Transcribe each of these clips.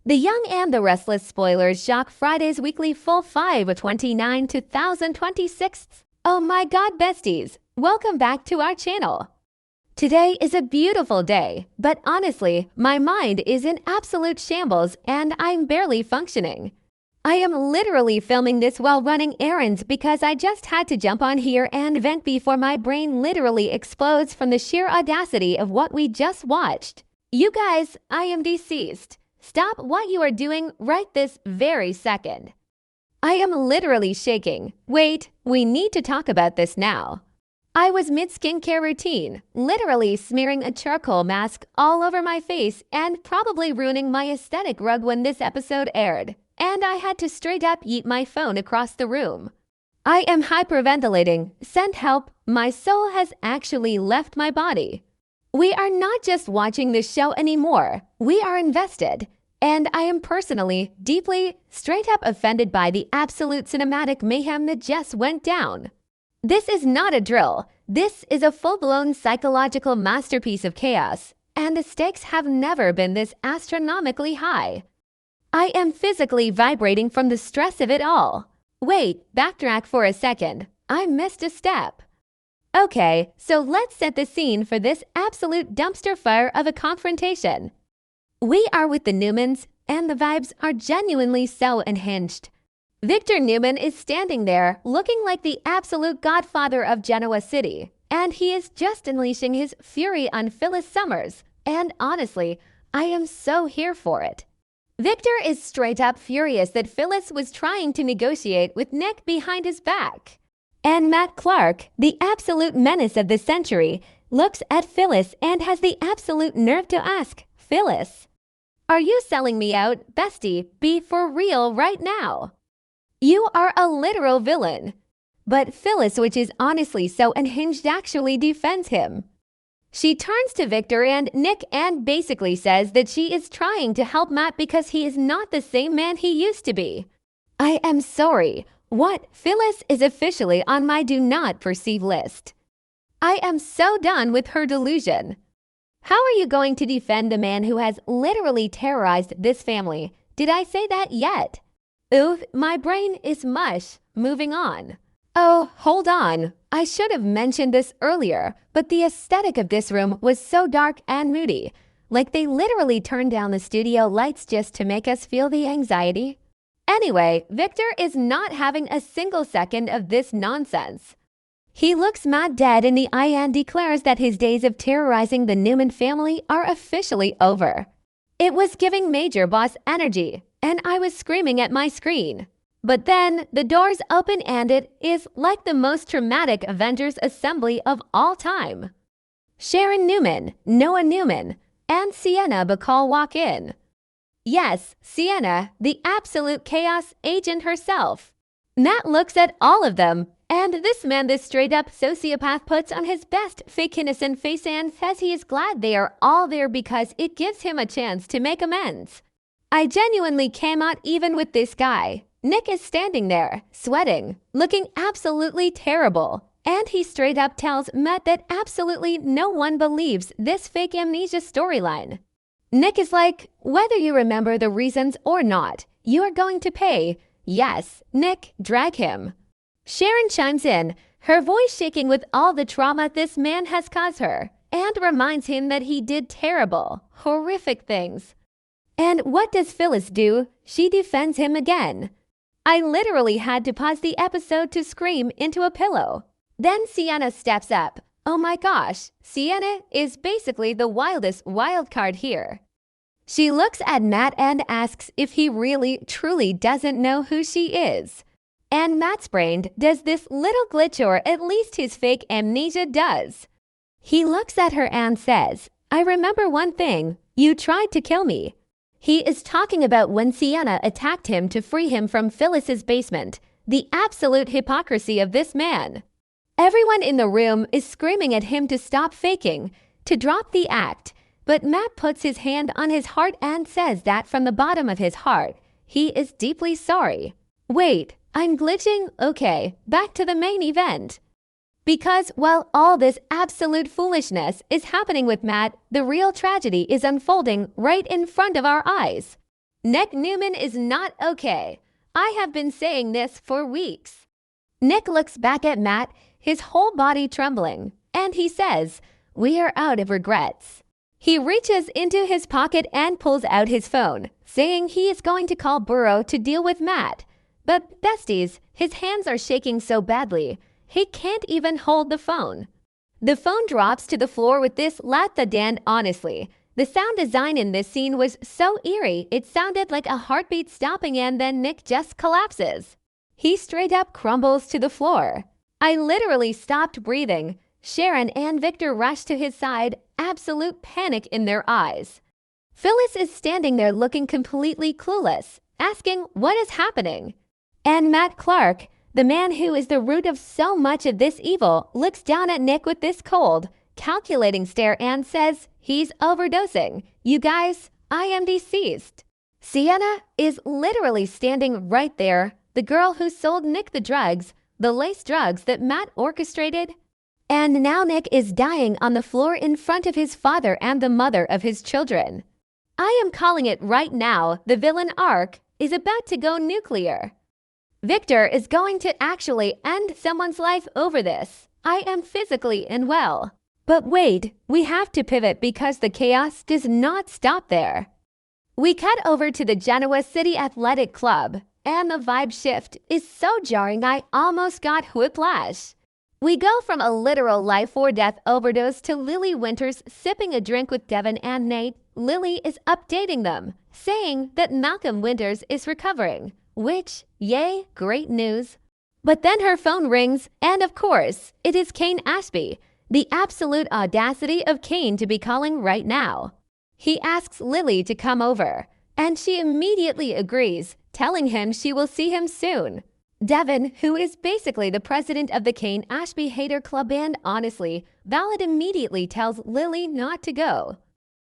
The Young and the Restless spoilers shock Friday's weekly full 5/29 2026. Oh my god, besties! Welcome back to our channel. Today is a beautiful day, but honestly, my mind is in absolute shambles and I'm barely functioning. I am literally filming this while running errands because I just had to jump on here and vent before my brain literally explodes from the sheer audacity of what we just watched. You guys, I am deceased. Stop what you are doing right this very second. I am literally shaking. Wait, we need to talk about this now. I was mid-skincare routine, literally smearing a charcoal mask all over my face and probably ruining my aesthetic rug when this episode aired, and I had to straight up yeet my phone across the room. I am hyperventilating. Send help. My soul has actually left my body. We are not just watching this show anymore. We are invested. And I am personally, deeply, straight up offended by the absolute cinematic mayhem that just went down. This is not a drill. This is a full-blown psychological masterpiece of chaos, and the stakes have never been this astronomically high. I am physically vibrating from the stress of it all. Wait, backtrack for a second. I missed a step. Okay, so let's set the scene for this absolute dumpster fire of a confrontation. We are with the Newmans, and the vibes are genuinely so unhinged. Victor Newman is standing there looking like the absolute godfather of Genoa City, and he is just unleashing his fury on Phyllis Summers, and honestly, I am so here for it. Victor is straight up furious that Phyllis was trying to negotiate with Nick behind his back. And Matt Clark, the absolute menace of the century, looks at Phyllis and has the absolute nerve to ask, Phyllis, are you selling me out, bestie? Be for real right now. You are a literal villain. But Phyllis, which is honestly so unhinged, actually defends him. She turns to Victor and Nick and basically says that she is trying to help Matt because he is not the same man he used to be. I am sorry. What? Phyllis is officially on my do not perceive list. I am so done with her delusion. How are you going to defend the man who has literally terrorized this family? Did I say that yet? Oof, my brain is mush. Moving on. Oh, hold on. I should have mentioned this earlier, but the aesthetic of this room was so dark and moody. Like they literally turned down the studio lights just to make us feel the anxiety. Anyway, Victor is not having a single second of this nonsense. He looks Matt dead in the eye and declares that his days of terrorizing the Newman family are officially over. It was giving major boss energy, and I was screaming at my screen. But then, the doors open and it is like the most traumatic Avengers assembly of all time. Sharon Newman, Noah Newman, and Sienna Bacall walk in. Yes, Sienna, the absolute chaos agent herself. Matt looks at all of them, and this man, this straight-up sociopath, puts on his best fake innocent face and says he is glad they are all there because it gives him a chance to make amends. I genuinely cannot even with this guy. Nick is standing there, sweating, looking absolutely terrible, and he straight up tells Matt that absolutely no one believes this fake amnesia storyline. Nick is like, whether you remember the reasons or not, you are going to pay. Yes, Nick, drag him. Sharon chimes in, her voice shaking with all the trauma this man has caused her, and reminds him that he did terrible, horrific things. And what does Phyllis do? She defends him again. I literally had to pause the episode to scream into a pillow. Then Sienna steps up. Oh my gosh, Sienna is basically the wildest wild card here. She looks at Matt and asks if he really, truly doesn't know who she is. And Matt's brain does this little glitch, or at least his fake amnesia does. He looks at her and says, I remember one thing, you tried to kill me. He is talking about when Sienna attacked him to free him from Phyllis's basement. The absolute hypocrisy of this man. Everyone in the room is screaming at him to stop faking, to drop the act. But Matt puts his hand on his heart and says that from the bottom of his heart, he is deeply sorry. Wait, I'm glitching? Okay, back to the main event. Because while all this absolute foolishness is happening with Matt, the real tragedy is unfolding right in front of our eyes. Nick Newman is not okay. I have been saying this for weeks. Nick looks back at Matt, his whole body trembling, and he says, "We are out of regrets." He reaches into his pocket and pulls out his phone, saying he is going to call Burrow to deal with Matt. But besties, his hands are shaking so badly, he can't even hold the phone. The phone drops to the floor with this "Let the Dan." Honestly, the sound design in this scene was so eerie, it sounded like a heartbeat stopping and then Nick just collapses. He straight up crumbles to the floor. I literally stopped breathing. Sharon and Victor rush to his side, absolute panic in their eyes. Phyllis is standing there looking completely clueless, asking what is happening. And Matt Clark, the man who is the root of so much of this evil, looks down at Nick with this cold, calculating stare and says he's overdosing. "You guys, I am deceased." Sienna is literally standing right there, the girl who sold Nick the drugs, the lace drugs that Matt orchestrated. And now Nick is dying on the floor in front of his father and the mother of his children. I am calling it right now, the villain arc is about to go nuclear. Victor is going to actually end someone's life over this. I am physically unwell. But wait, we have to pivot because the chaos does not stop there. We cut over to the Genoa City Athletic Club, and the vibe shift is so jarring I almost got whiplash. We go from a literal life-or-death overdose to Lily Winters sipping a drink with Devin and Nate. Lily is updating them, saying that Malcolm Winters is recovering, which, yay, great news. But then her phone rings, and of course, it is Kane Ashby, the absolute audacity of Kane to be calling right now. He asks Lily to come over, and she immediately agrees, telling him she will see him soon. Devin, who is basically the president of the Kane Ashby Hater Club and honestly, Valid immediately tells Lily not to go.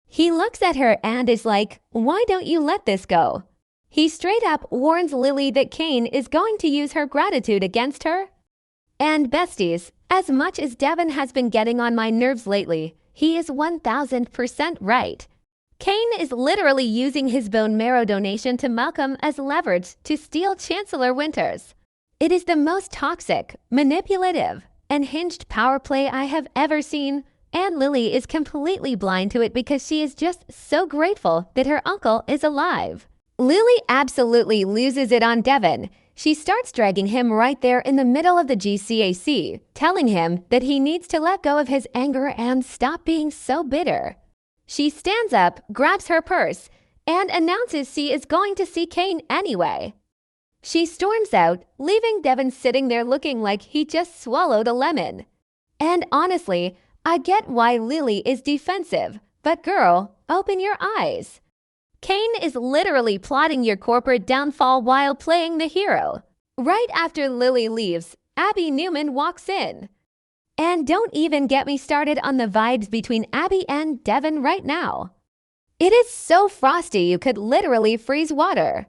He looks at her and is like, "Why don't you let this go?" He straight up warns Lily that Kane is going to use her gratitude against her. And besties, as much as Devin has been getting on my nerves lately, he is 1000% right. Kane is literally using his bone marrow donation to Malcolm as leverage to steal Chancellor Winters. It is the most toxic, manipulative, and hinged power play I have ever seen, and Lily is completely blind to it because she is just so grateful that her uncle is alive. Lily absolutely loses it on Devin. She starts dragging him right there in the middle of the GCAC, telling him that he needs to let go of his anger and stop being so bitter. She stands up, grabs her purse, and announces she is going to see Kane anyway. She storms out, leaving Devin sitting there looking like he just swallowed a lemon. And honestly, I get why Lily is defensive, but girl, open your eyes. Kane is literally plotting your corporate downfall while playing the hero. Right after Lily leaves, Abby Newman walks in. And don't even get me started on the vibes between Abby and Devin right now. It is so frosty you could literally freeze water.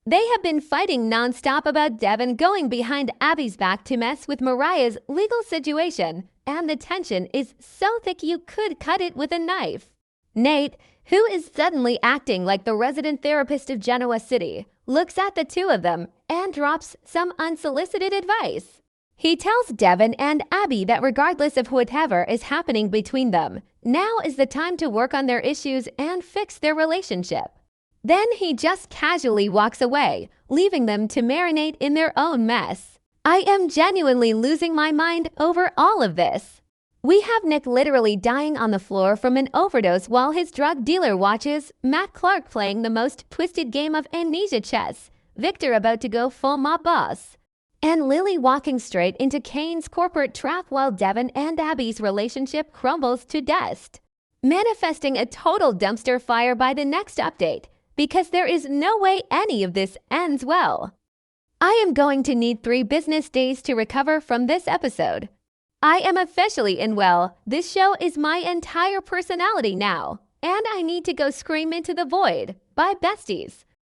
They have been fighting nonstop about Devin going behind Abby's back to mess with Mariah's legal situation, and the tension is so thick you could cut it with a knife. Nate, who is suddenly acting like the resident therapist of Genoa City, looks at the two of them and drops some unsolicited advice. He tells Devin and Abby that regardless of whatever is happening between them, now is the time to work on their issues and fix their relationship. Then he just casually walks away, leaving them to marinate in their own mess. I am genuinely losing my mind over all of this. We have Nick literally dying on the floor from an overdose while his drug dealer watches, Matt Clark playing the most twisted game of amnesia chess, Victor about to go full mob boss, and Lily walking straight into Kane's corporate trap while Devin and Abby's relationship crumbles to dust, manifesting a total dumpster fire by the next update, because there is no way any of this ends well. I am going to need 3 business days to recover from this episode. I am officially unwell. This show is my entire personality now, and I need to go scream into the void. Bye, besties.